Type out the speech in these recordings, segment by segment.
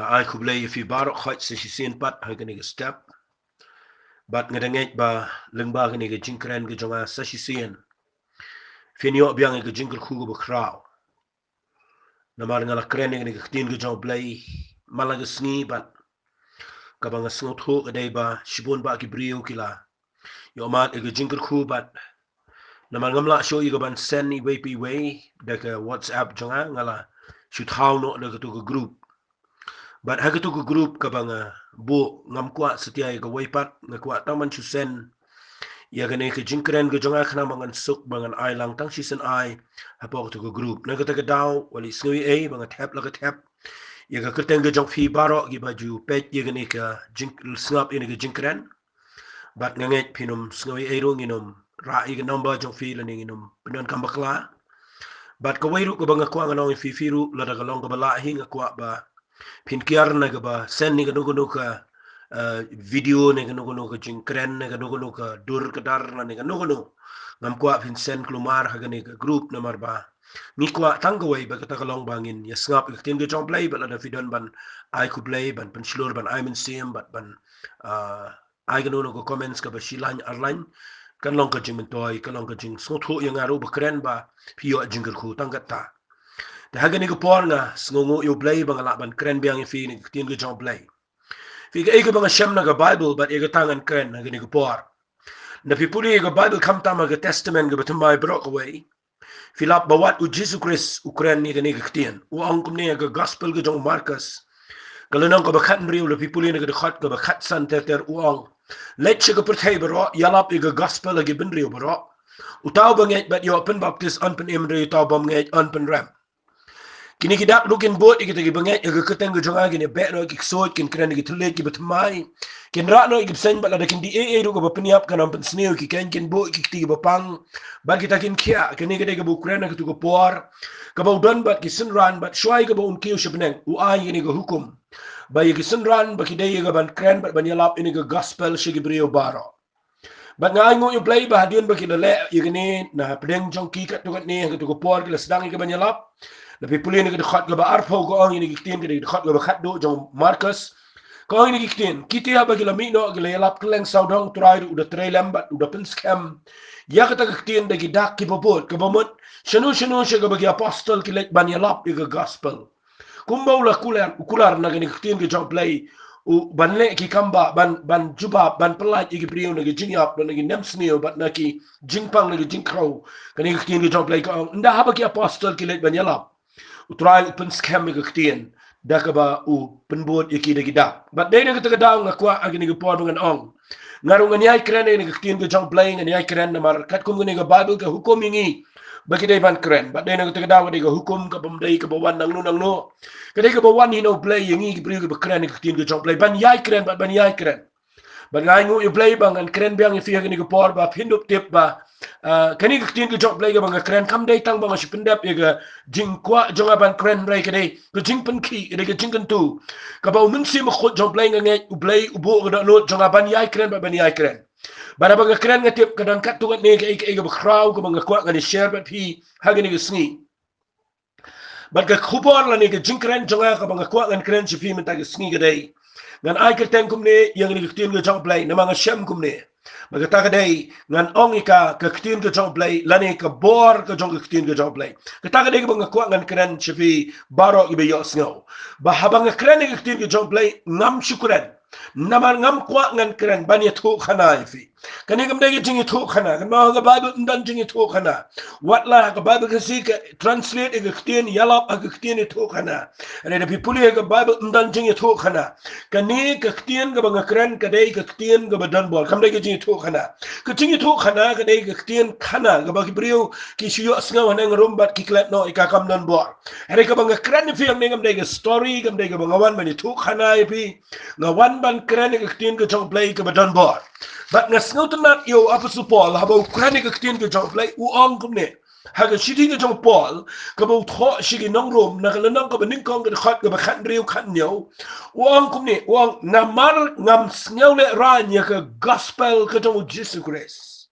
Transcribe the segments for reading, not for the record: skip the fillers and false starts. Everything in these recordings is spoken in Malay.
ai kublay fi barok khot se sin pat ha gani step bat ngadangej ba lengba gani ga jinkren ga jonga sa sin finyo biang ga jinkr khu ba kraw na mar ngala kren ga ni ga tin ga jong blay malaga sngi bat ka bang sngot ho ga dai ba shibun ba ki brio kila yo mat ga jinkr khu bat na mar ngamla show you ga ban send ni way pi way da ka whatsapp jonga ngala shoot how no da to group but ha to group ka bang bu ngam kwa setia ga way pat na kwa taman chu sen ya gane ke jinkren ke jonga khna mangan suk bangan ai lang tang season ai hapo to group na ka ta daw wali snui a banga tap la ka tap ya ka kerteng ke jong fi baro gi baju pet ya gane ka jink snap ini ke jinkren bat nganget pinum snui a rong inum ra i ke number jong fi la inum penon kam bakla bat ka wairu ko banga kwa ngano fi firu la da long ka bala hinga kwa ba pin kiar na ka ba sen ni ka nugo ka video ne ka nugo ka jinkren ne ka nugo ka dur ka dar na ne ka nugo ngam kwa fin sen klumar ha gane ka group na marba ni kwa tangawai ba ka ta long bangin ya snap ka tin ka jong play ba la da fidon ban I could play ban pen slur ban I min sim bat ban I ka nugo ko comments ka ba shilan arlan kan long ka jing toy kan long ka jing so tho yang aro ba kren ba pio jingle khu tangata da ha gane ka por nga sngongo yo play ba ngala ban kren biang fi ni tin ka jong play fi ga bang shem na ga bible but ega tangan kren na gani ga por na fi puli ga bible kam tama ga testament ga batumai brok away fi lap bawat u jesus christ ukren ni gani ga ktien u angkum ni ga gospel ga jong marcus kalau nang ka bakhat mriu la fi puli na ga khat ga bakhat san ter u ang let che ga perthai bro yalap ga gospel ga bin riu bro utaw banget bat yo pen baptist an pen emre utaw bam nget an pen ram kini kidak lukin bot iki tagi banget aga keteng jonga gini bet no iki sot kin kren iki tulet ki betmai kin rak no iki sen bala kin di ru ga bapniap kan ampen sneu ki ken bo iki ti bapang ba kita kin kia kini gede ga bu kren ga tu ga por ka ba don bat ki sen ran bat shwai ga ba un kiu shibneng u ai ini ga hukum ba iki sen ran ba ki de ga ban kren bat ban yalap ini ga gospel shigi brio baro ba ngai ngo yung play ba hadion ba kinale igini na pedeng jong ki ka tu ni ga tu ga por ki sedang iki ban yalap Tapi pulih ni kita khat gaba arpo ko ang ini kitin kita khat gaba khat do jong Marcus ko ang ini kitin kita ha bagi lami no gila yalap keleng saudong turai udah tray lambat udah pen scam ya kata kitin dagi dak ki popot ke bomot shanu she bagi apostle kilek ban yalap iga gospel kumbau la kular na gini kitin ke jong play u ban le ki kamba ban juba ban pelaj igi priu nagi jingyap nagi nemsnio bat naki jingpang nagi jingkrau kani kitin ke jong play ko nda ha bagi apostle kilek ban yalap utrai upen scam ga ktien dakaba u penbot yaki dagida but day na kata daw nga kwa agini ga por ngan ong ngaro nga nyai kren ni ga ktien ga jong play nga nyai kren na mar kat kum ga bible ga hukum ingi bagi day ban kren but day na kata daw ga hukum ka pamday ka bawan nang no kadai ka bawan hino play ingi ga priyo ga kren ga ktien ga jong play ban yai kren ban yai kren ban ngai ngu you play bang an kren biang fi ga ni ga por ba pindup tip ba kani ka tin ka jok play ga bang kren kam dai tang bang sipendap ga jing kwa jonga ban kren rai ka dai ka jing pen ki ga jing kan tu ka ba mun si mo khot jok play nga nge u play u bo ga no jonga ban yai kren ba ban yai kren bara bang kren nga tip ka dan kat tu ne ga ba crowd ga bang kwa ga ni share ba pi ha ga ni ga sngi bat ka khupor la ni ga jing kren jonga ka bang kwa ngan kren si pi men ta ga sngi ga dai ngan ai ka teng kum ne yang ni tin ga jok play na mga shem kum ne magata ka day ngan ong ika ka ktin ka jong play lani ka bor ka jong ktin ka jong play kata ka day ka bang kwa ngan kren chifi baro ibe yo sngo ba habang kren ka ktin ka jong play ngam syukuran naman ngam kwa ngan kren bani thu khana ifi kani kam day jingi thu khana kan ma ga bible ndan jingi thu khana what la ka bible ka si ka translate ka ktin yalap ka ktin thu khana ane da pipuli ka bible ndan jingi thu khana kani ka ktin ka bang kren ka day ka ktin ka badan bol kam day ka jingi thu khana ka jingi thu khana ka day ka ktin khana ka ba ki brio ki shiyo snga wana rumbat ki klet no ika kam nan bol ane ka bang kren fi am ngam day ka story kam day ka bang wan bani thu khana ifi ngawan ban kren ka ktin ka jong play ka badan bol but nga snautanat yo apostle Paul haba kren ka ktin ka jong play u ong kum ne haga shiti ka jong Paul ka ba tho shigi nong rom na kala nang ka ba ning kong ka khat ka ba khat riu khat nyo u ong kum ne u ong na mar ngam sngaw le ran ya ka gospel ka jong Jesus Christ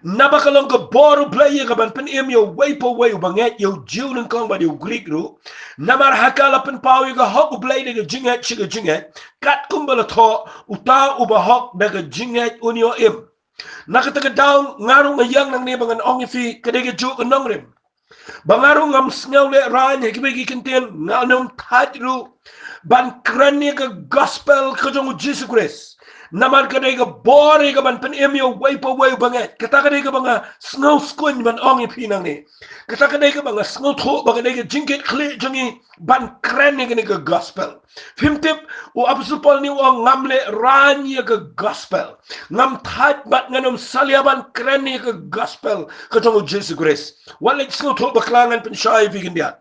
nabakalong ka boru play ka ban pen yo way po way banget yo jiu nang kong ba yo Greek ru namar hakala pen pau yo ka hok play de jinget chiga jinget kat kumbala tho uta uba hok daga jinget unyo im nakataga daw ngarong ngayang nang ne bangan ong ifi kadege ju ka nongrim bangarong ngam sngaw le ran hekibegi kinten nganong tajru ban krani ka gospel ka jong Jesus Christ naman kadai ka bori ka ban pen emyo way po way banget kata kadai ka banga snow skun ban ong ipinang ni kata kadai ka banga snow tho ba kadai ka jingket khle jangi ban krani ka gospel fimtip u apostle Paul ni wang ngamle ranya ka gospel ngam that bat nganom saliaban krani ka gospel ka jong Jesus Christ walik snow tho baklangan pen shay bigin dia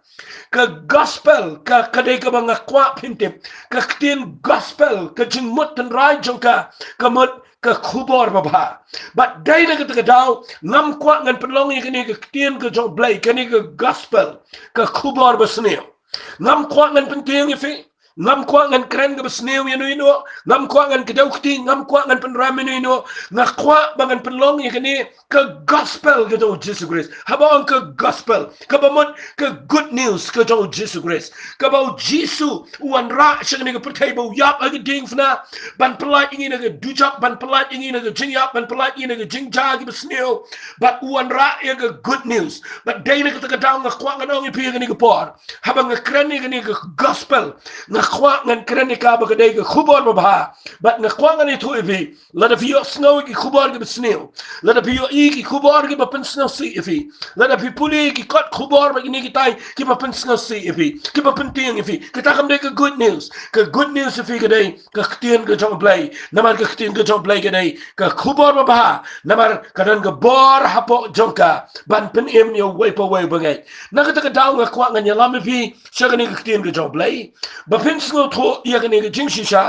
ka gospel ka kadai ka banga kwa fimtip ka ktin gospel ka jingmut tan rai jong ka kamut ka khubor baba but dai na ka daw ngam kwa ngan penlong ni ka tien ka jong blai ka ni ka gospel ka khubor basneo ngam kwa ngan penting ifi ngam kwa ngan kren ka basneo ino ngam kwa ngan ka dawkti ngam kwa ngan penram ino ngakwa bangan penlong ni ka gospel ka jong Jesus Christ habang ka gospel ka bamon ka good news ka jong Jesus Christ ka baw Jesus wan ra siya ni ka pertay baw yap ag ding fna ban pelat ingin na dujak ban pelat ingin na jing yap ban pelat ingin na jing jag basneo but wan ra ka good news but day na ka daw ngakwa ngan ipi ni ka por habang nga kren ni ka gospel ngakwa ngan kren ni ka ba ka day ka khubor ba but ngakwa ngan ito ipi lada fiyo snow ki khubor ka basneo lada fiyo ki kubor ki bapensna si ifi lada pi puli ki kot kubor ba gini kitai ki bapensna si ifi ki bapenting ifi kita kam ka good news ifi kadai ka ktien ka jong play namar ka ktien ka jong play kadai ka kubor ba namar kadan ka bor hapo jongka ban pen em yo way pa way bangai nakata ka daw nga kwa nga nyalam ifi siya kani ka ktien ka jong play bapensna tho iya kani ka jing shisha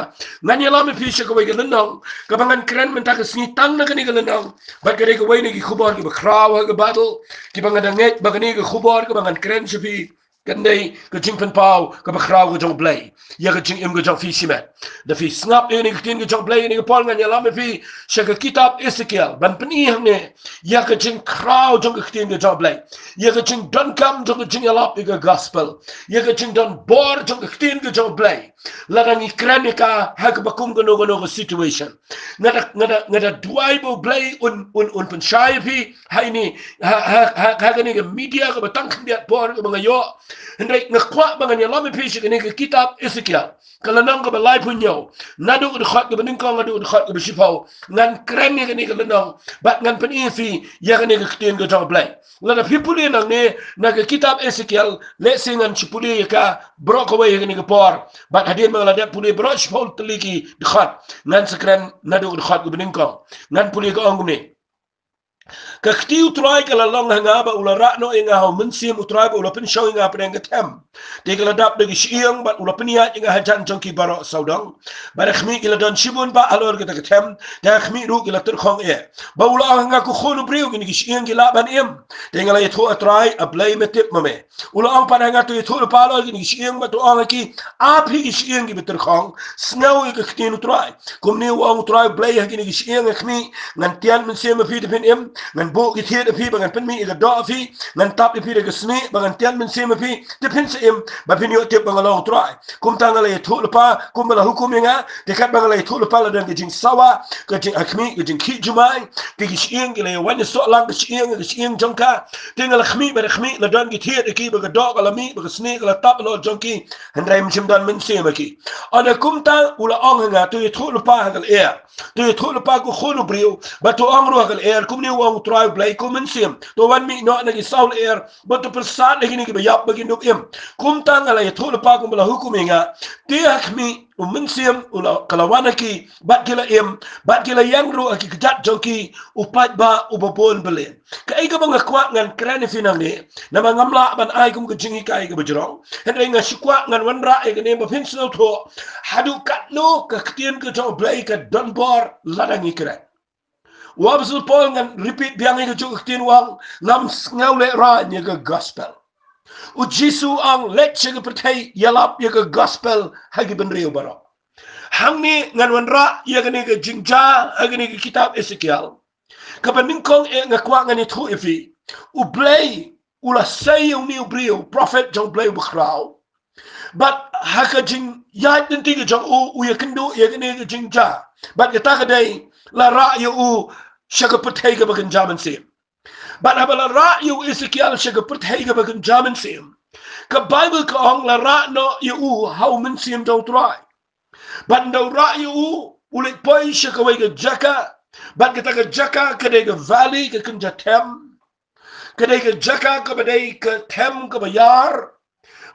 nga nyalam ifi siya ka way ka lenong kabangan kren menta ka snitang na kani ka lenong bat kadai ka way ni ki khubor ki bakraw ka battle ki bangadanget bagani ki khubor ka bangan kren sipi kandai ka jingpan pau ka bakraw ka jong play ya ka jing im ka jong fishimet da fi snap ni ka tin ka jong play ni ka pol nga yalam fi siya ka kitab Ezekiel ban penihang ni ya ka jing kraw jong ka tin ka jong play ya ka jing don kam jong ka jing yalap ka gospel ya ka jing don bor jong ka tin ka jong play ladang ikran ka ha ka bakum ka no ka situation ngada duai bo play un pensyai fi hai ni ha ka ni ka media ka batang dia bor ka mga yo hendai ngakwa bangan yalam fi siya ka kitab Ezekiel kalanang ka balay punyo nadu ka khat ka baning ka nadu ka khat ka bisipaw ngan kren ni ka kalanang bat ngan panifi ya ka ka ktin ka jong play lada pipuli nang ni naga kitab Ezekiel lesingan sipuli ka bro ka way ka por bat hadin mga ladat puli bro sipol teliki dikhat ngan sekren nadu ka khat ka baning ka ngan puli ka ongum ni ka kti utrai ka lalong hanga ba ula rakno inga hau mensim utrai ba ula pensyaw inga pedang ketem di ka ladap dagi siang bat ula peniat inga hajan jongki barok saudang ba khmi ila don sibun ba alor ka ketem da khmi ru ila terkhong ba ula hanga ku khonu briu gini ki siang ki laban im dengan la yathu atrai ablay metip mame ula ang pananga tu yathu pa alor gini ki siang ba tu ang ki api ki siang ki terkhong snaw ka kti utrai kumni wang utrai blay gini ki siang khmi ngan tian mensim fi depin im ngan bo ki thiet api bangan pen mi ga do api ngan tap api de sni bangan tian men sim api de pin se im ba pin yo tip bangalong trai kum tangala ye thu lepa kum bala hukum nga de kat bangala ye thu lepa la dan ke jing sawa ke jing akmi ke jing ki jumai ke ki sieng ke le wan so lang ke sieng jongka tinggal khmi ba khmi la dan ki thiet ki ba ga do la mi ba sni la tap lo jongki hendrai sim dan men sim ki ana kum ta ula ong nga tu ye thu lepa hangal tu ye thu lepa ko khonu brio ba tu ong ro hangal kum ni wang try play kumensim to wan mi no na ki saul but to persat lagi ni ki bayap bagi nduk im kum tangala ya thul pa kum la hukuminga tiak mi umensim ula kalawana ki bat kila bat kila yang ru aki kejat jongki upat ba ubabon belen kai ka bang kwa ngan kran finang ni na mangamla ban ai kum kejingi kai ka bajrong hendai nga sikwa ngan wanra e ne ba fin sno tho hadu katno ka ktien ka to play ka donbor ladangi kran wabsul Paul ngan repeat biang itu cukup tin wang ngam ngau le ra ni ke gospel u Jesu ang let che ke pertai yalap ye ke gospel hagi ben riu baro hang ni ngan wan ra ye ke ni ke jingja hagi ni ke kitab Ezekiel Kapaning kong ngakwa ngani thu ifi. Ublay ula say uni ubrio prophet jong blay bukrao. But haka jing yat nanti ke jong u ya kendo ya kene jing ja. But kita kadai la ra ya u shaga patay ka bagan jaman sim. But habala ra yu Ezekiel shaga patay ka bagan jaman sim. Ka Bible ka ong la ra no ya u how min sim daw try. But no ra ya u ulit poy shaga way ka jaka. But kita ka jaka kadai ka valley ka kunja tem. Kadai ka jaka ka badai ka tem ka bayar.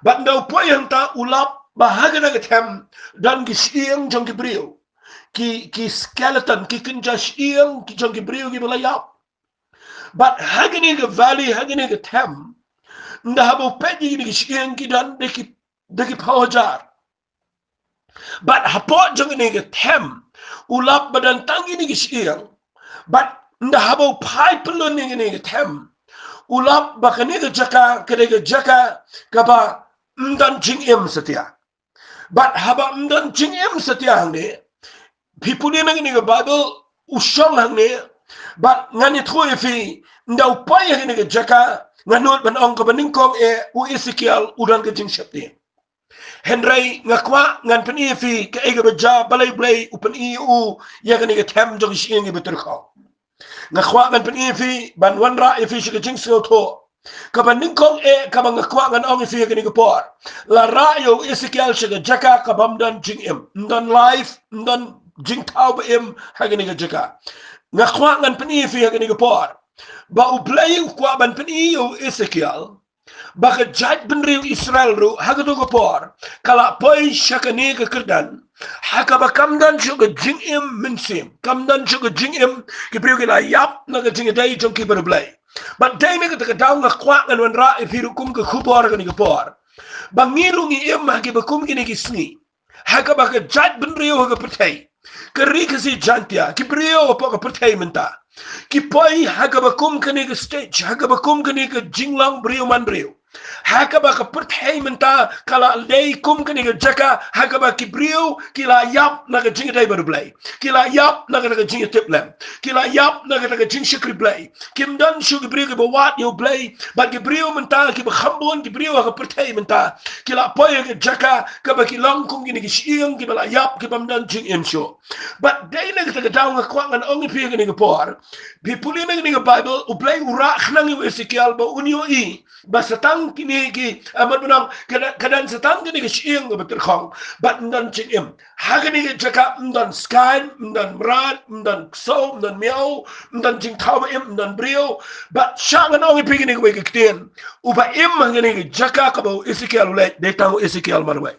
But no poy hanta ulap bahaga na ka tem dan gisiang jong kibriyo. Ki skeleton ki kunja siang ki jong kibriyo ki balayap. But hagani ka valley hagani ka tem. Nda habo pedi ni gisiang ki dan deki pawajar. But hapot jong ni ka tem ulap badan tangi ni gisiang. But nda habo pai pelun ni ka tem. Ulap bakani ka jaka kadai ka jaka kaba mdan jingim setia. But haba mdan jingim setia hangni. People ni nang ni ka Bible usong hangni. But ngani thui fi nda upaya ni ka jaka nganut ban ong ka baningkong u Ezekiel udan ka jing septi. Henry ngakwa ngan peni fi ka ega baja balay balay upan u ya ka ni ka tem jong siang ni betul kau. Ngakwa ngan peni fi ban wanra fi shi ka jing sio to. Kabaning kong kabang ngakwa ngan ong fi ka ni ka por. La rayo Ezekiel shi ka jaka kabam dan jing im. Ndan life ndan jing tau ba im ha ka ni ka jaka. Ngakwa ngan peni fi ka ni ka por. Ba ublay kwa ban peni Ezekiel. Baka jaj benriu Israel ru ha ka to ka por. Kala poy shi ka ni ka kerdan. Haka ba kamdan shi ka jing im minsim. Kamdan shi ka jing im ki priu ki la yap na ka jing day jong ki blay. But day me ka daw nga kwa ngan wan ra ifiru kum ka khupor ka ni ka por. Bangiru ngi im ha ki ba kum ki ni ki sngi. Haka ba ka jaj benriu ha ka pertay. Kari ka si jantia ki priu pa ka pertay menta. Ki poi haka ba kum ka ni ka stage. Haka ba kum ka ni ka jinglang briu man briu. Haka ba ka pertay menta kala day kum ka ni ka jaka haka ba ki briu kila yap na ka jing day baru blay. Kila yap na ka jing tip lem. Kila yap na ka jing shikri blay. Kim dan shu ki briu ki ba wat yo blay. But ki briu menta ki ba khambun ki briu haka pertay menta. Kila poi ka jaka ka ba ki long kum ki ni ki siang ki ba la yap ki bam dan jing im shu. But day na ka daw nga kwa ngan ongi pi ka ni ka por. Pipuli na ni ka Bible ublay ura khnang yu Ezekiel ba unyo i ba satang kini ki amat menang kadan satang kini ki siang ka betul khong. But ndan jing im. Haka ni ka jaka ndan sky ndan mrat ndan so ndan miao ndan jing tau ba im ndan brio. But siya nga ongi pi ka ni ka wai ka kitien. Uba im nga ni ka jaka ka ba Ezekiel ulay. Day tang Ezekiel marway.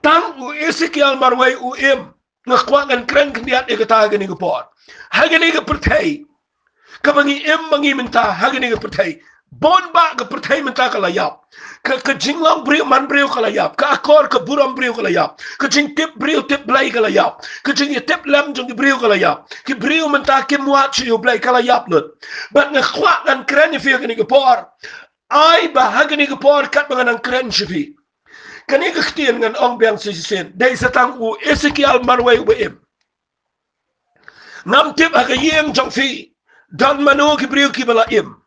Tang Ezekiel marway u im. Ngakwa ngan kren kendiat ikata hagani ka por. Hagani ka pertay. Kabangi im mangi minta hagani ka pertay. Bon ba ka pertay minta ka layap. Ka jinglang brio man brio ka layap. Ka akor ka buram brio ka layap. Ka jing tip brio tip blay ka layap. Ka jing tip lem jong brio ka layap. Ki brio minta ki muat siyo blay ka layap lut. But ngakwa ngan kren ifi hagani ka por. Ay ba hagani ka por kat mga nang kren sifi. Kani kaktian ngan ong biang sisisin. Day satang u Ezekiel marway uim. Nam tip hakayeng jong fi. Dan manu ki briu ki bala im.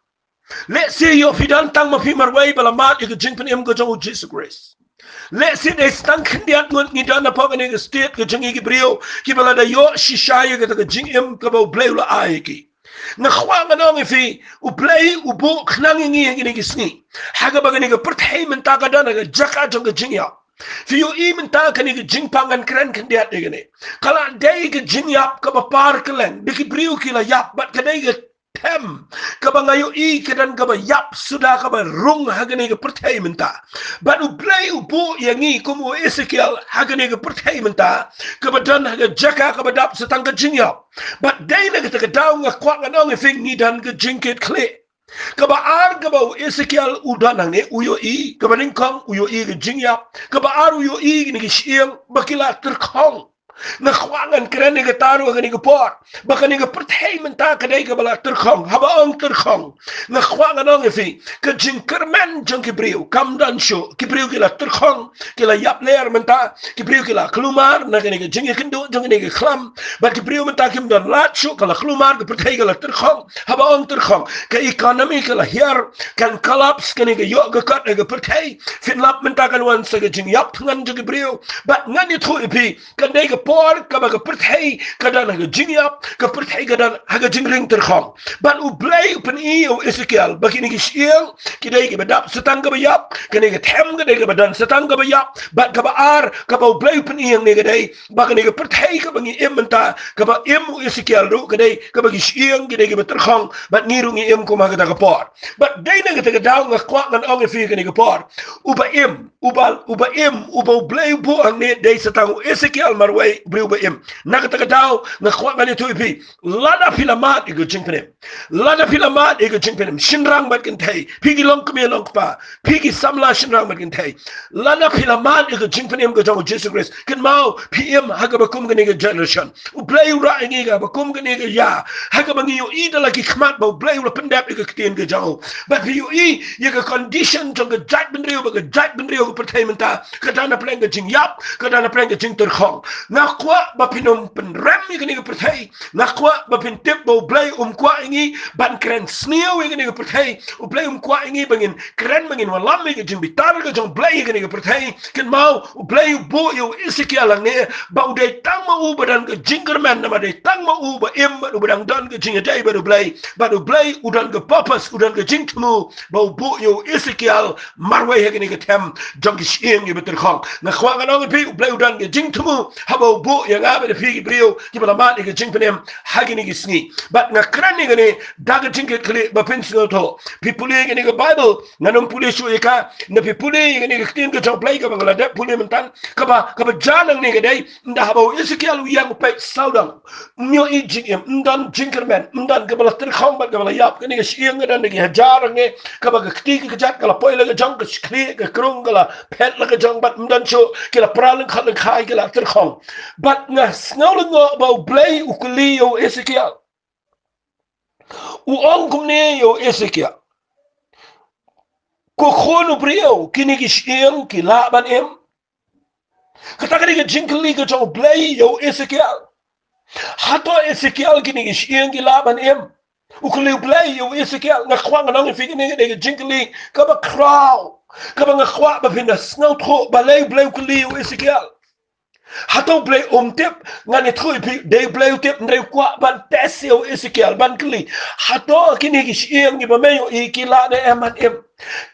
Let's say yo fidan tang mafi marway bala mat ika jing pen im ko jong u Jesus Christ. Let's say day satang kandiat ngun ngidan na pang ka state ka jing ki briu ki bala da yo shishaya ka ka jing im ka ba blay ula ay ki. Nakwa nga nong ifi uplay ubu khnang ngi ngi gisni haga baga ni ka pertay menta ka dan ka jaka jong ka jingya fi yo i menta ka ni ka jingpangan kren kan dia de gane kala day ka jingyap ka ba par klen diki briu kila yap bat ka day ka tem ka ba ngayo i ka dan ka ba yap sudah ka ba rung haga ni ka pertay menta but uplay ubu yangi kumu Ezekiel haga ni ka pertay menta ka ba dan haga jaka ka ba dap setang ka jingyap. But day na kita daw nga kwa nga nong ifing ni dan ka jingkit kli. Kabaar ka ba Ezekiel udan nang ni uyo i. Kabaning kong uyo i ka jingyap. Kabaar uyo i ni ki siyang bakila terkong. na khwangan kren ni gataru ga ni gapor baka ni gaperthei menta kadai ga bala terkhong haba ong terkhong na khwangan ong efi ka jingkerman jong kibriu kamdan sho kibriu kila terkhong kila yap ler menta kibriu kila klumar na ga ni jingi kendo jong ni ga khlam ba kibriu menta kim dan lat sho kala klumar ga perthei ga terkhong haba ong terkhong ka economy kala hier kan collapse kan ni ga yo ga kat ga perthei finlap menta kan wan sa ga jing yap ngan jong kibriu ba ngan ni thu epi kadai ga por ka ba ga perthei kadan ga jing yap ka perthei kadan ha ga jing ring terkhong ban u blai pen i o Ezekiel bakini gi siang kidai gi badap setang ga bayap kani ga them ga dai ga badan setang ga bayap bat ka ba ar ka ba blai pen i ni ga dai bakini ga perthei ka bangi ementa ka ba em u Ezekiel ru ga dai ka ba gi siang gi dai ga terkhong bat ni ru ngi em ko ma ga ga por bat dai na ga ga daw nga kwa ngan ong fi ga ni ga por u ba em u ba blai bu ang ne dai setang Ezekiel marwai bri u ba em na ga daw nga kwa ngani tu pi lada filamat igu jingpenem lada filamat igu jingpenem shinrang bat kintai pigi long kme long pa pigi samla shinrang bat kintai lada filamat igu jingpenem go jong Jesus Christ kin mau pm haga bakum gani ga generation u play ra ngi ga bakum gani ga ya haga bangi yo ida lagi khmat ba play ra pendap igu ktin ga jong but you e you ga condition jong ga jat ben riu ba ga jat ben riu ga pertaimenta ka dana pleng ga jing yap ka dana pleng ga jing ter khong na kwa ba pinom pen ram ni ga pertai na kwa ba pin tip bo blai kwa ingi ban kren sneo wi ga pertai u blai kwa ingi bangin kren bangin walam mi ga jing bitar ga jong blai ga pertai ken mau u blai bo yo Ezekiel ne ba u dai tang ma u badan ga jingerman na ma dai tang ma u ba em ba u badang dan ga jing dai ba u blai u dan ga purpose u dan ga jing tmu ba u bo yo Ezekiel marwai ga ga tem jong gi shiem gi beter khong na kwa ga no pi u blai u dan ga jing tmu ha ba u bo ya ga ba de pi brio ki bala ma ga jing penem hagini gi sni but na krani ga ne daga jing ke kle ba pen sno to people ga ne ga bible na nom pule shu ka na people ga ne ga tin ga to play ga bangla da pule mentan ka ba jalan ne ga dai nda ha ba Ezekiel yang pe saudang myo i jing ndan jinkerman ndan ga bala ter khong ba ga bala yap ga ne ga shieng ga dan ga hajar nge ka ba ga ti ga jat ga la poi la ga jong ga kle ga krung ga la pet la ga jong bat ndan shu ke la pral khat la khai ga la ter khong but na snow ngo ba blay ukuli yo Ezekiel u ongum ne yo Ezekiel ko khono brio kini gi shieng ki la ban em kata ga jinkli ga jo blay yo Ezekiel hato Ezekiel kini gi shieng ki la ban em ukuli blay yo Ezekiel na khwang na ngi figi ne ga jinkli ka ba kraw ka ba khwa ba pina snow tho ba lay blay ukuli yo Ezekiel hato play tip ngani thui pi day play tip ndai kwa ban tesio Ezekiel ban kli hato kini gi shieng gi ba meyo ikila de eman em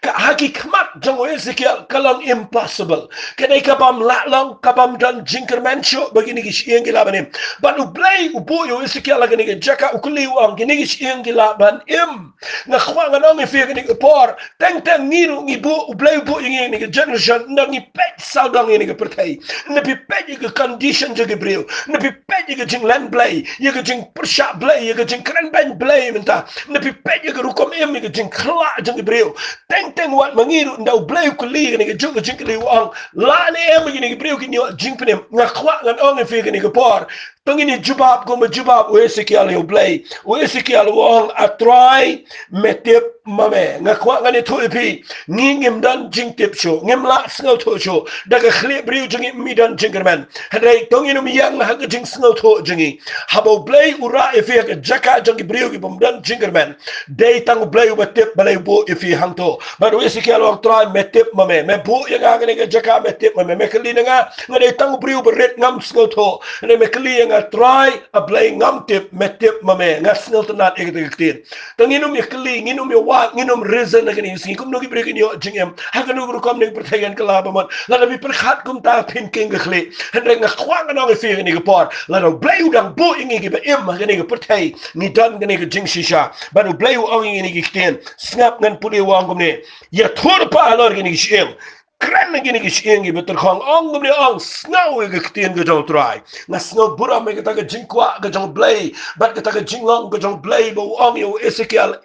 ka haki khmat jong Ezekiel kalang impossible kadai kabam la long kabam dan jinkerman show begini gi shieng gi laban em ban u play u bo yo Ezekiel la gini gi jaka u kli wang gini gi shieng gi laban em na khwa ngano ngi fi gini gi por teng ngiru ngi bo u play bo ngi gi generation ngi pet saudang ngi gi pertai na pi pet you condition to Gabriel. Na pi pet you jing land play, you jing persha play, you jing kran ban play menta. Na pi pet you rukom em you jing kla jing Gabriel. Teng wat mangiru ndau play ku li ni jing jing li wang. La ni em you Gabriel ki ni jing penem. Na kwa ngan ong fi ni por. Pangini jubab ko majubab o Ezekiel yo play. O Ezekiel wang a try metip mame nga kwa ngani thuipi ngim dan jing tip show ngim la snow to show daga khle briu jingi mi dan jingerman hadai tongino mi yang ha ga jing snow to jingi habo play ura ifi ga jaka jingi briu gi bom dan jingerman dei tang play u tip balai bo ifi hangto baru Ezekiel wang try metip mame me bo yang ga ga jaka metip mame me kli nga ngadai tang briu beret ngam snow to ne me kli nga try a play ngam tip metip mame nga snow to nat egit tongino mi kli ngino mi nginom reason na gani sing kum no gi brekin yo jingem ha ga no kom ne pertayan kala ba man la bi per khat kum ta pin king ghle hendre nga khwang no gi fi ni gi por la no blay udang bo ingi gi ba em ga ni gi pertai ni dan ga ni gi jing shisha ba no blay u ong ni gi ten snap ngan puli wang kum ne ya thor pa alor gi ni gi shem keren lagi ni kisih betul kong ong ni ong snow ke ketien ke jong try nga snow buram ke ta ke jingkwa ke jong blay bat ke ta ke jinglong ke jong blay bo ong yo Ezekiel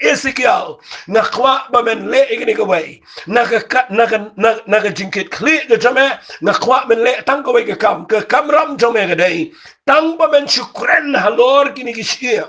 nga kwa ba men le ke ni ke way na ke jingkit kli ke jame nga kwa men le tang ke way ke kamram jome ke dai tang ba men syukran halor kini kisih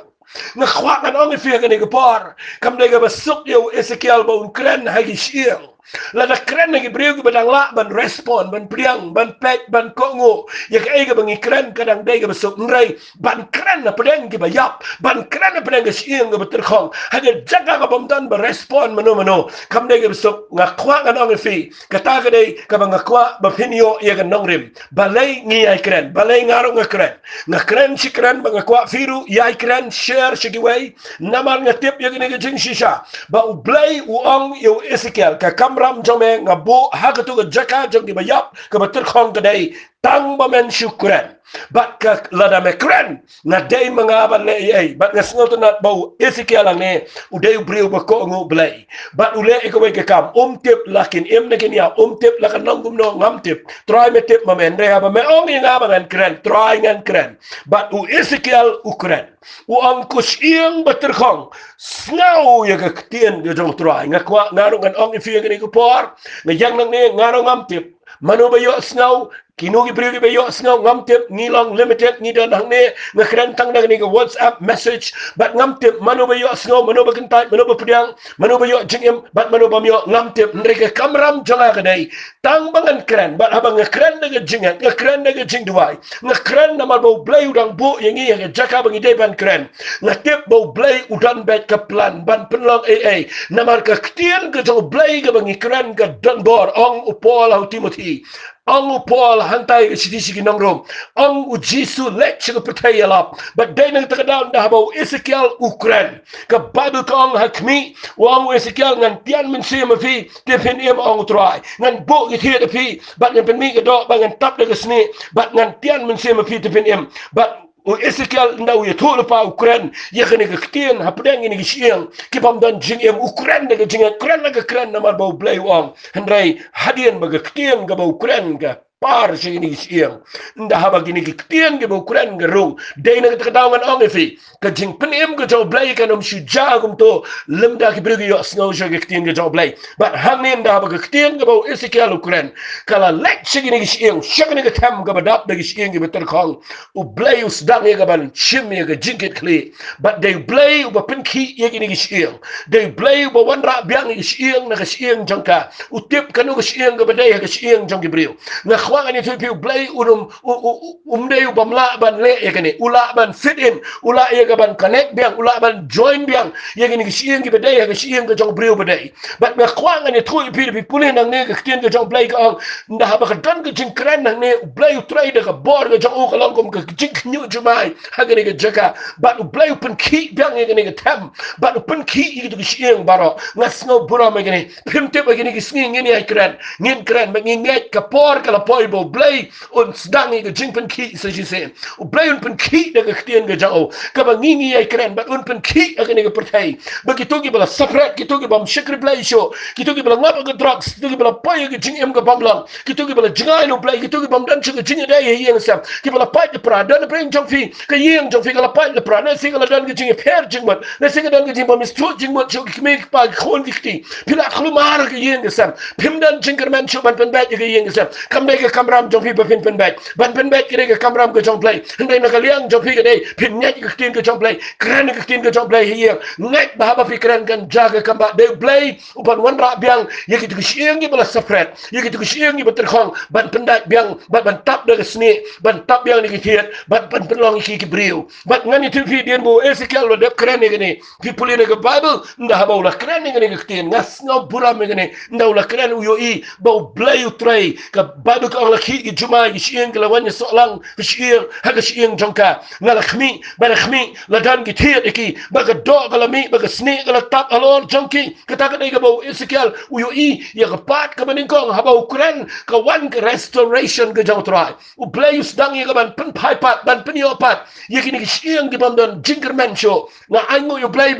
nga kwa kan ong fi ke ni ke par kam de ke besuk yo Ezekiel bo kren ha kisih lada keren lagi beriu ke badang la ban respon ban priang ban pek ban kongo ya ke ega bangi keren kadang dai ke besok nrai ban keren na pedang ke bayap ban keren na pedang ke siang ke betul khong haga jaga ke bomdan ba respon mano kam dai ke besok ngakwa kan ong fi kata ke dai ke bang ngakwa ba pinio ya ke nongrim balai ngi ai keren balai ngaro ngakren si keren bang ngakwa firu ya keren share sigiwai namar ngatip ya ke jing shisha ba ublai uong yo Ezekiel ka ram jome ngabo hagatu ke jaka jong di bayap ke betul khong kedai tang bamen syukran bat ke lada mekren na dai mangaban le ai bat ngasngo to nat bau Ezekiel lang ne udai briu bako ngo blai bat ule ko we ke kam tip lakin em ne ken ya tip lakan nongum no ngam tip try me tip mamen re ba me ong nga ban kren try ngan kren bat u Ezekiel ukren u angkus iang betul khong snau ya ke tien ge jong try ngakwa ngarung kan ong fi ke ni ko por ngajang nang ne ngarong ngam tip manu bayo snau kinugi priyo bayo snau ngam tip ngilong limited ni dan hang ne ngakren tang nang ni ke WhatsApp message bat ngam tip manu bayo snau manu bakin tai manu bapediang manu bayo jingim bat manu bamyo ngam tip ndreke kamram jonga kedai tang bangan keren bat abang ngakren de jingat ngakren de jing duai ngakren nama bau blai udang bu yang ni yang jaka bangi de ban keren ngatip bau blai udan bet ke plan ban penlong ai namar ke ketien ke jong blai ke bangi keren ke dan bor ong upol au Timothy ong upol hantai ke sisi nongrom ong u Jisu lek ke percaya lap but dai nang takadaw dah bau Ezekiel Ukran ke Bible ka ong hakmi ong Ezekiel ngan tian men sia mafi tepen em ong try ngan bo ke thia tepi but ngan pen mi ke do ngan tap de ke sni but ngan tian men sia mafi tepen em but o Ezekiel ndau ya thulu pa Ukraine ya kene ke ketien hapdang ini gisiang ki pamdan jing em Ukraine de jing Ukraine ke kren namar bau blai wang hendrai hadien ba ke ketien ga bau Ukraine ga par sini gisiang nda haba gini ke ketien ga bau Ukraine ga ro dei na ke tawangan ong efi ke jing penem ga jau blai ka nom shuja gum to lemda ki brigi yo snow sho ke ketien ga jau blai but hangin da haba ke ketien ga bau Ezekiel Ukraine kala lek sini gisiang shakne ke tam ga badap de gisiang ga betul khong u blai dang ye gaban chim ye ga jinket kli but they blay uba pinki ye gini gisiang they blay uba wanra biang gisiang na gisiang jangka utip kanu gisiang ga badai gisiang jang gibriu na khwang ni tu blay umdei uba mla ban le ye gani ula ban fit in ula ye gaban connect biang ula ban join biang ye gini gisiang gi badai gisiang ga jang briu badai but na khwang ni tu pi pulin nang ne ga ktien ga jang blay ga nda ha ba ga dan ga jing kran nang ne blay trade ga bor ga jang o ka long kom ga jing nyu mai hagani ke jaga but blai pen ki biang ngani ke tam but pen ki itu ke siang baro ngasno bura megani pimte begini ke sing ngini ai kran ngin kran begini nget ka por kala poibo blai un sdang ke jing pen ki so ji sen blai un pen ki de ke tien ke jao ka bangingi ai kran but un pen ki agani ke pertai begitu ke bala separate gitu ke bam shikri blai show gitu ke bala ngap ke drugs gitu ke bala pai ke jing em ke bamlang gitu ke bala jingai no blai gitu ke bam dan ke jing dai yang sam ke bala pai de prada na bring jong fi ke yeng jong fi kala pai le prana si kala dan ke jing per jing mat na si dan ke jing bam stru jing mat jong ke me pa khon dikti pila khlu mar ke yeng sam pim dan jing kerman chu ban pen bat ke yeng sam kam dai ke kamram jong fi ba pen bat ban pen bat ke ke kamram ke jong play ndai na kaliang jong fi ke dai pin nyat ke tin ke jong play kran ke tin ke jong play hier ngai ba ba fi kran kan jaga kamba dai play upan wan ra biang ye ke ke sieng ke bala safret ye ke sieng ke beter khong ban pen dat biang ban tap de ke sni ban tap biang ni ke tiet ban long ki briu but ngani tu fi dien bo Ezekiel lo dep kren ni fi puli ne Bible nda ha ba la kren ni ke tien ngas no bura me ni nda la kren u yo I ba blai u trai ka Bible ka ong laki ki jumai ki sieng la wan so lang ki sieng ha ki sieng jongka ngala khmi ba khmi la dan ki thiet ki ba ka do ka la mi ba ka sne ka la tap alor jongki ka ta ka dei ka bo Ezekiel uyo i ya ka pat ka maning kong ha ba Ukraine ka wan ka restoration ka jong trai u play dang ya ka ban pen pai pat ban pen yo pat ya ki ni sieng ki ban don jingerman show nga ango yo play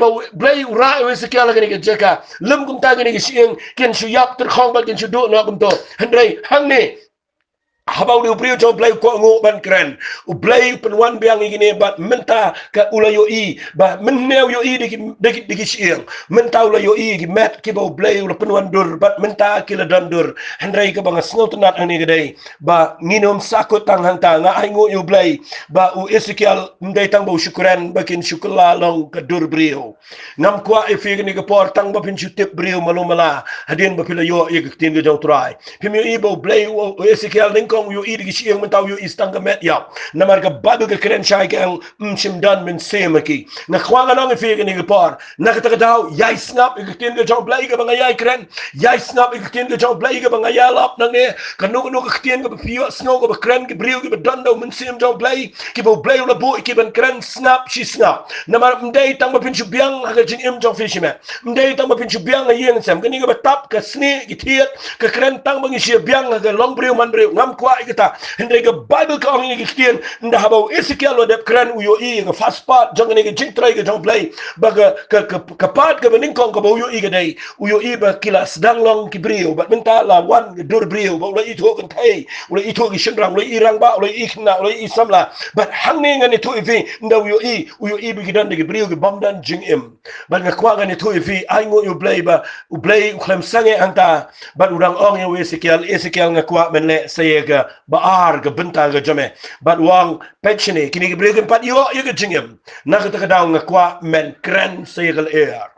ra Ezekiel ka ni ka jeka lum kum ta ka ni sieng ken su yap ter khong ba ken su do na kum to handrei hang ni habau diu priu jom play ko ngo ban kren u play penwan biang igini bat menta ka ulayo i ba menneu yo i diki sieng menta ulayo i ki met ki bau play ula penwan dur bat menta ki la dan dur hendrai ka bang sngo tenat ani gedai ba nginom sakut tang hang ta nga ai ngo yo play ba u Ezekiel ndai tang bau syukuran bakin syukula long ka dur brio ngam kwa e fi ni ka por tang ba pin syutip brio malumala hadin ba pila yo ye tin ga jong try pimi i bau play u Ezekiel kong yu i digi siang mentau yu istang gamet ya namar ka babu ka kren shai ka ang simdan min semaki na khwanga nang fi ga ni par na ka daw yai snap ik tin ga jong play ka banga yai kren yai snap ik tin ga jong play ka banga ya lap nang ne ka no ka tin ga fi snow ga kren ki brio ga dando min sem jong play ki bo play la bo ki ban kren snap shi snap namar mdei tang ba pin chu biang ga jing im jong fi shime mdei tang ba pin chu biang ga yeng sam ga ni ga tap ka sne ki tiet ka kren tang ba ngi shi biang ga long brio man brio ngam kwa ikata hende ga Bible ka ang ngi kien nda habau Ezekiel lo dep kran uyo i ga fast part jong ngi jing trai ga jong play ba ka part ga bening kong ka bo uyo i ga dai uyo i ba kila sedang long ki brio ba menta la wan ga dur brio ba ulo i tho kan thai ulo i tho gi shingrang ulo i rang ba ulo i khna ulo i samla but hang ne ngani tho i fi nda uyo i bi gidan de brio ga bam dan jing im ba nga kwa ngani tho i fi ai ngo yu play ba u play khlem sange anta ba urang ong yu Ezekiel nga kwa men le saye ga baar ga benta ga jame bat wang pensione kini ga bregen pat yo ga jingem na ga ta daw nga kwa men kren segal air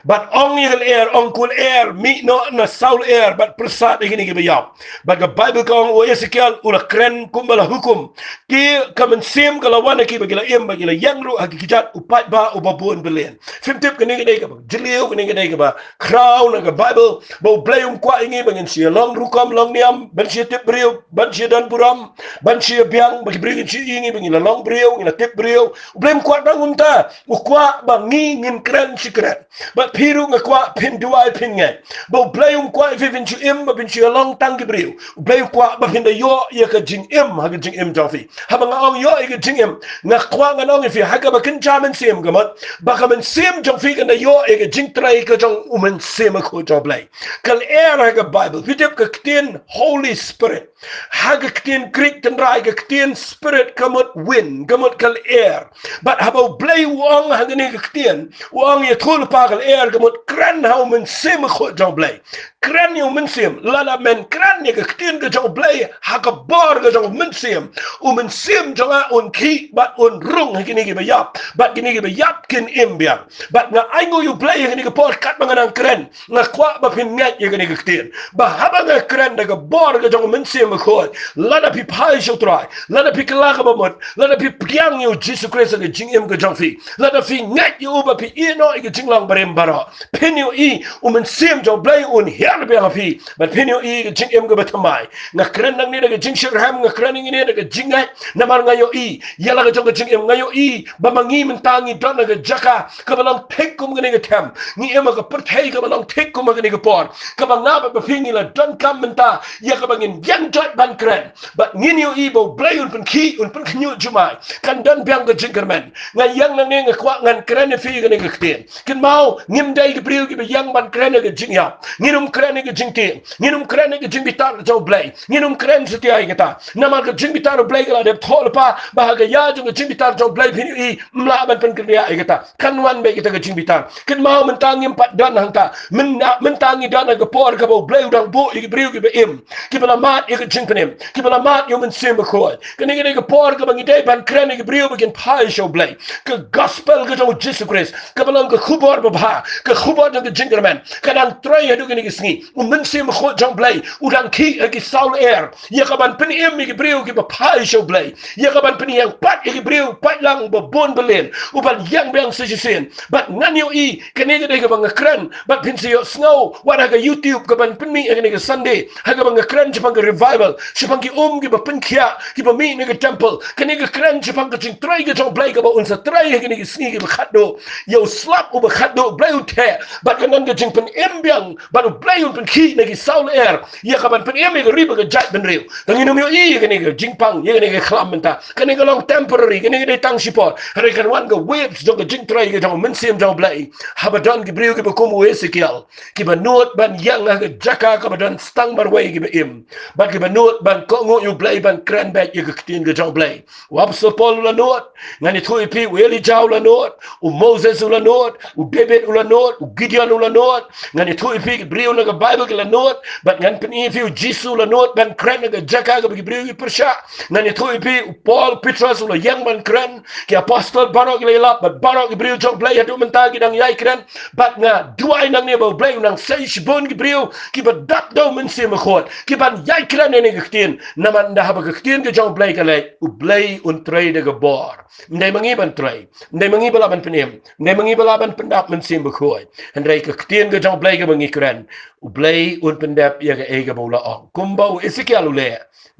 but ong yel air ong kul air mi no na saul air but prasad igini ga bayap but the Bible ka ong Ezekiel ula kren kumbala hukum ki kamen sim kala wana ki bagila em bagila yangru hakikijat upat ba ubabun belen fimtip kini ga ga jilio kini ga ba crown ga Bible bo playum kwa ingi bangin si long rukam long niam ban si tip brio ban si dan buram ban si biang bagi brio si ingi bangila long brio ngila tip brio blem kwa dangunta ukwa bangi ngin kren si kren but piru nga kwa pin duai pin ngai bo playum kwa vivin chu im ba bin chu long tang ki brio play kwa ba pin da yo ye ka jing im ha ka jing im jofi ha ba nga ong yo ye ka jing im nga kwa nga nong fi ha ka ba kin chamen sim ga mat ba ka men sim jofi ka da yo ye ka jing trai ka jong umen sim ko jo play kal air ha ka Bible fitip ka tin Holy Spirit ha ka tin Greek ten rai ka tin spirit kamot win kamot kal air but ha ba play wong ha ka ni ka tin wong ye thul pa kal air kamot kran ha men sim ko jo play kran yo men sim lala men kran ye ka tin ka jo play ha ka bar ka jo men sim jonga on ki but on rung ha kini ba yap but kini ba yap kin imbia but nga aingo you play kini ka por kat mangan kran nga kwa ba pin ngat ye kini ka tin ba haba nga kran da ka bar ka jo men sim ko lada pi pai jo try lada pi kala ka ba mot lada pi piang yo Jesus Christ ka jing im ka jo fi lada fi ngat yo ba pi ino ka jing lang barem bara pin yo i men sim jo play on her be fi but pin yo i ka jing im ka ba thamai nga kran nang ni da ka jing shirham nga kran ni da ka jing ngai na mar nga yo i yala ka jo ka jing im nga yo i ba mangi mentangi don na ka jaka ka ba lang tek kum ga ni ka tam ni em ka perthai ka ba lang tek kum ga ni ka por ka ba nga ba fi ni la don kam menta ya ka ba ngin yang jot ban kran but ngin yo i bo play un pen ki un pen knyu jumai kan don biang ka jing kermen nga yang nang ni nga kwa ngan kran fi ga ni ka tin kin mau ngim dai ka priu ki ba yang ban kran ga jing ya nginum kran ga jing tin nginum kran ga jing bitar jo play nginum kran seti ai ka ta na mar ka jing bitar play ga de thol pa ba ga ya jo jing bitar jo play pin i mla ban pen kriya ai ka ta kan wan be kita ga jing bitar kin mau mentang im pat dan hang ta mentangi dan ga por ka bo play udang bo i priu ki ba im ki bala mat i ga jing penim ki bala mat yo men sim ko kan ni ga por ka bangi dai ban kran ga priu begin pai show play ka gospel ga jo Jesus Christ ka bala ga khubor ba ka khubor ga jing kermen kan ang try hadu ga ni sngi ni mensim khot jong blai udang ki agi saul air ya kaban pen em mi breu ki ba pai show blai ya kaban pen yang pat agi breu pat lang ba bon belen uban yang bang sejisen bat ngan yo i kene ga de bang kran bat pin yo snow wada ga youtube kaban pen mi agi ga sunday ha ga bang kran jipang revival jipang ki ki ba pen kia ki ba mi ne ga temple kene ga kran jipang ga jing trai ga jong blai ga ba unsa trai ga ni ga sni ga khado yo slap uba khado blai te bat kanan ga jing pen em biang bat blai un pen ki ne ga saul air ya kaban pen em ga riba ga jat ben reu dang ino mi i ga ni ga jing pang ya ga ni ga khlam menta kene ga long temporary kene ga tang sipot hare kan wan ga waves jong ga jing trai ga jong mensim jong blai habadan ki breu ki ba kumu ezekiel ki ba not ban yang ga jaka ka badan stang bar wai ki ba im bat ki ba not ban ko ngo yu blai ban kran bat ya ga tin ga jong blai wap so pol la not ngani thui pi weli jaw la not u moses la not u david la not u gideon la not ngani thui pi breu na ga bible ki la not bat ngan pen if you jisu la not ban kran ga jaka ga ki breu ki persha ngani thui pi paul petrus la yang ban kran ki apostle barok ki la bat barok ki breu jong blai hadu menta ki dang yai kran bat nga duai nang ne ba blai nang sai shibon ki breu ki ba dat do men se me khot ki ban yai kran ne ga ktin naman da ha ba ktin ga jong blai ka le u blai un trei de ga bor ndai mangi ban trei ndai mangi bala ban penem ndai mangi bala ban pendap men se me khoi ndai ka ktin ga jong blai ga mangi kran u blai un pendap ya ga e ga bola ong kumbau ezekiel le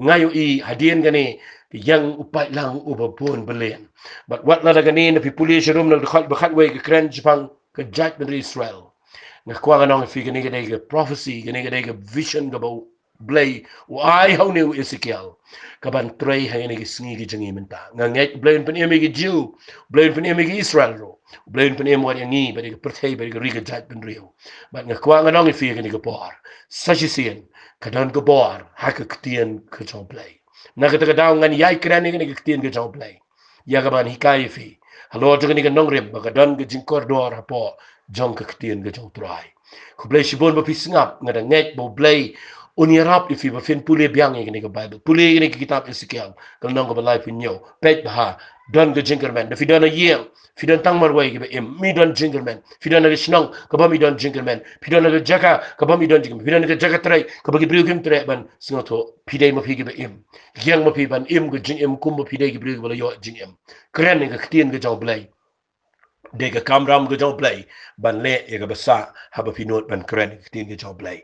ngayo i hadien ga ni yang upai lang ubabun belen but what la gani na pipuli shirum na khat bakhat we kran jipang ka jat ben israel na kwa ganong fi gani ga prophecy gani ga vision ga bo blay u ai how new ezekiel ka ban trei ha gani sngi gi jangi menta nga ngai blain pen emi gi jew blain pen emi gi israel ro blain pen emi wa ngi ba ga perthei ba ga riga jat ben rio but nga kwa ganong fi gani ga por sajisien ka dan ga bor ha ka ktien ka jo blay na kata daw ngan yai kran ni ga ktien ga jo blay ya ga ban hikai fi halo to ni ga nong rem ba ga dan ga jing kordor po jong ka ktien ga jo trai ku blay shibon ba pisngap nga da nget bo blay unirap ifi ba fin pule biang ni ga bible pule ni kitab ezekiel kal nong ga balai pinyo pet ba don ga jingerman da fidana yel fidan tang marwai ga em mi don jingerman fidana ga shnong ka ba mi don jingerman fidana ga jaka ka ba mi don jingerman fidana ga jaka trai ka ba gi briu kim trai ban singoto pidai ma fi ga em yang ma fi ban em ga jing em kum ba pidai ga briu ga yo jing em kren ni ga ktien ga jaw blai de ga kamram ga jaw blai ban le e ga basa haba pinot ban kren ktien ga jaw blai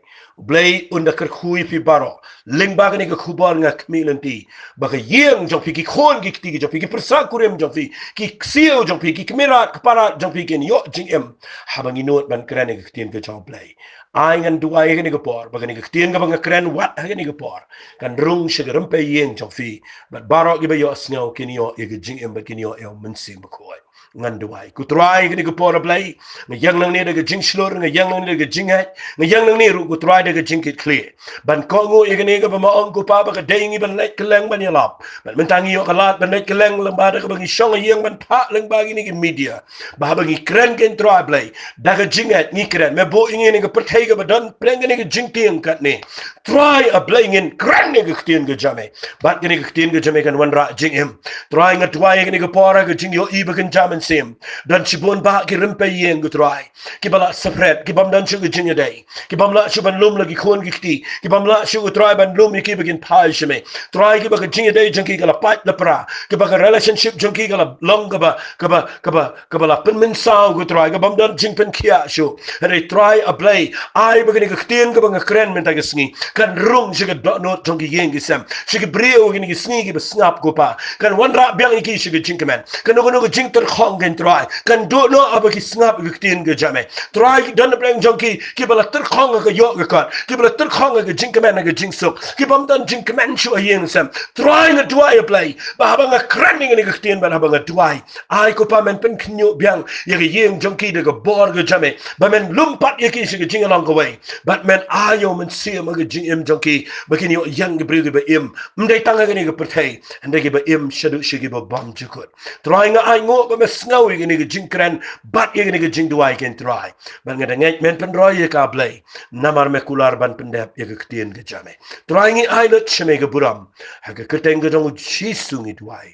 unda kar khui fi baro ling ba ga ni ga khubon nga kmilanti ba ga yeng jaw fi ki khon gi kti jaw fi ki persa kurem jaw fi ki ksio jaw fi ki kmera kpara jaw fi ken yo jing em haba ngi not ban kren ga ktien ga jaw blai ai ngan duai ga ni ga por ba ga ni ga ktien ga ba nga kren wat ga ni ga por kan rung shigaram pe yeng jaw fi but baro gi ba yo snyo ken yo e ga jing em ba ken yo el mensing ba khoi ngan duai ku try ga ni ga por blai nga yang nang ne ga jing slor nga yang nang ne ga jing hat nga yang nang ne ru ku try ga jing kit clear ban ko ngo e ga ne ga ba ma ong ku pa ba ga dei ngi ban let keleng ban yalap ban mentangi yo kalat ban let keleng lang ba da ga bangi shong yang ban pa lang ba gi ni ga media ba ba gi kren ken try blai da ga jing hat ni kren me bo ngi ni ga perthai ga ba don preng ni ga jing tiang kat ne try a blai ngin kren ni ga ktien ga jame bat ga ni ga ktien ga jame kan wan ra jing em try nga try ga ni ga por ga jing yo i ba kan jam sim dan sibon ba ki rimpe yen gutrai ki bala sepret ki bam dan shu ginya dai ki bam la shu ban lum lagi khon gikti ki bam la shu gutrai ban lum ki begin pai shme try ki ba ginya dai jangki gala pat la pra ki ba relationship jangki gala long ka ba la pen min sao gutrai ki bam dan jing pen kia shu re try a play ai begin ka ktien ka ba kren men ta gisni kan rung shi ga no jangki yen gisam shi ga breo gi ni gisni gi ba snap go pa kan wan ra byang ki shi ga jing man kan no jing ter gen try kan do no aba ki snap giktin ga jame try don bleng jonki ki bala ter khong ga yo ga kan ki bala ter khong ga jing kaman ga jing so ki bam dan jing kaman shu ayen sam try na try play ba ba nga cranning ni giktin ba ba nga try ai ko pa men pen knyo byang ye ga yen jonki de ga bor ga jame ba men lumpat ye ki shi ga jing along the way but men ayo men see ma ga jing em jonki ba ki yo yang ga bri ga ba em mdai tanga ga ni ga perthai ande ga ba em shadu shi ga ba bam jukut try nga ai ngo ba ngawi gini ga jing kran bat ye gini ga jing duai ken try ban ga ngai men pen roy ye ka blai namar me kular ban pendep ye ga ktien ga jame try ngi ai lot chme ga buram ha ga keteng ga dong chi sungi duai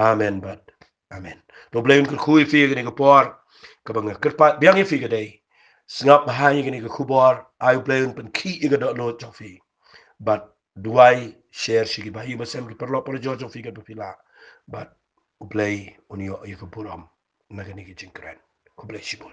amen bat amen do blai un ku fi gini ga por ka bang kerpat biang ye fi ga dai Sengap bahaya gini ke kubor, ayu play un pen ki iga dok lo jofi. But duai share sigi bahi masam ki perlo por jo jofi ke pila. But play unio iga puram nagani ki jingkren. Ku bless you.